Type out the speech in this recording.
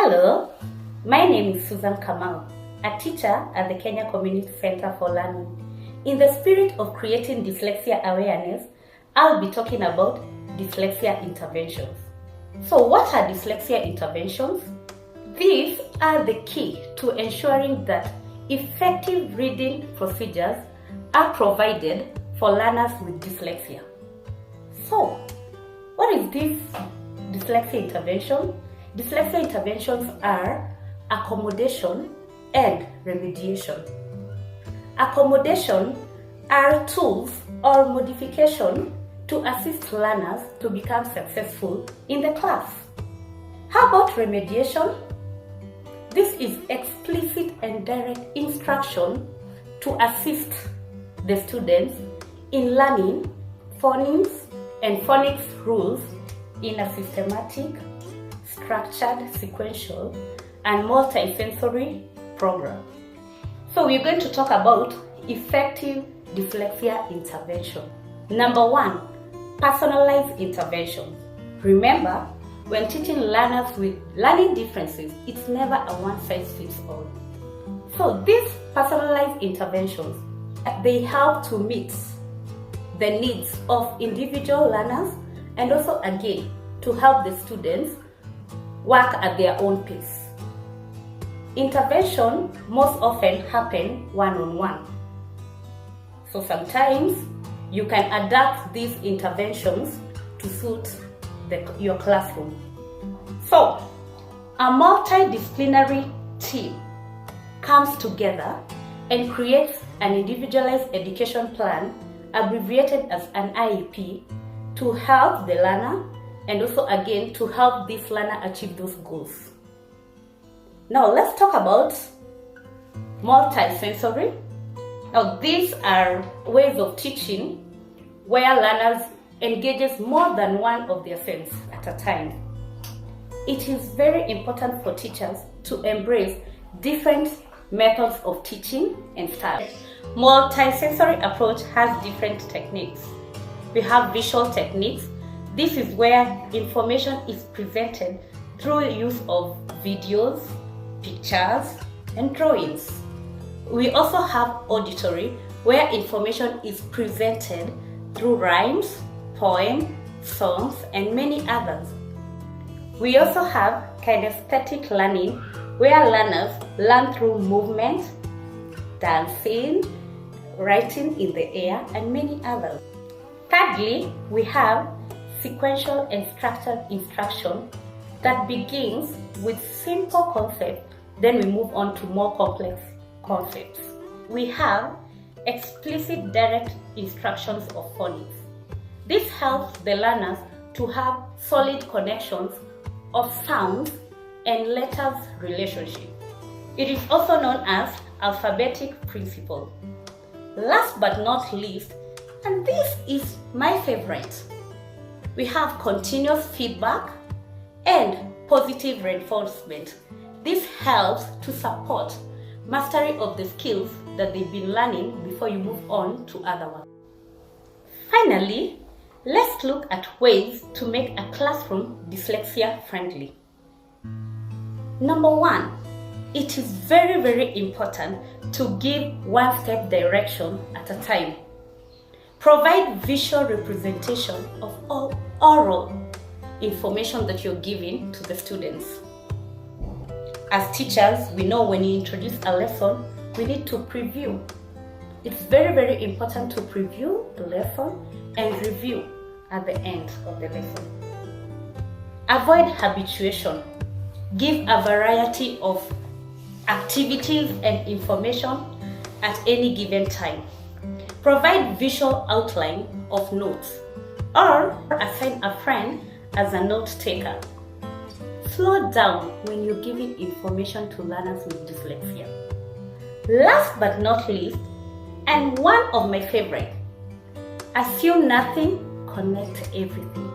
Hello, my name is Susan Kamau, a teacher at the Kenya Community Center for Learning. In the spirit of creating dyslexia awareness, I'll be talking about dyslexia interventions. So what are dyslexia interventions? These are the key to ensuring that effective reading procedures are provided for learners with dyslexia. So, what is this dyslexia intervention? Dyslexia interventions are accommodation and remediation. Accommodation are tools or modification to assist learners to become successful in the class. How about remediation? This is explicit and direct instruction to assist the students in learning phonics and phonics rules in a systematic, structured, sequential, and multisensory program. So we're going to talk about effective dyslexia intervention. Number 1, personalized intervention. Remember, when teaching learners with learning differences, it's never a one-size-fits-all. So these personalized interventions, they help to meet the needs of individual learners and also again to help the students work at their own pace. Intervention most often happen one-on-one. So sometimes you can adapt these interventions to suit your classroom. So a multidisciplinary team comes together and creates an individualized education plan, abbreviated as an IEP, to help the learner and also again to help this learner achieve those goals. Now let's talk about multisensory. Now these are ways of teaching where learners engages more than one of their senses at a time. It is very important for teachers to embrace different methods of teaching and style. Multisensory approach has different techniques. We have visual techniques. This is where information is presented through use of videos, pictures, and drawings. We also have auditory, where information is presented through rhymes, poems, songs, and many others. We also have kinesthetic learning, where learners learn through movement, dancing, writing in the air, and many others. Thirdly, we have sequential and structured instruction that begins with simple concepts, then we move on to more complex concepts. We have explicit direct instructions of phonics. This helps the learners to have solid connections of sounds and letters relationship. It is also known as alphabetic principle. Last but not least, and this is my favorite, we have continuous feedback and positive reinforcement. This helps to support mastery of the skills that they've been learning before you move on to other ones. Finally, let's look at ways to make a classroom dyslexia friendly. Number 1, it is very, very important to give one-step direction at a time. Provide visual representation of all oral information that you're giving to the students. As teachers, we know when you introduce a lesson, we need to preview. It's very, very important to preview the lesson and review at the end of the lesson. Avoid habituation. Give a variety of activities and information at any given time. Provide visual outline of notes or assign a friend as a note taker. Slow down when you're giving information to learners with dyslexia. Last but not least, and one of my favorite, assume nothing, connect everything.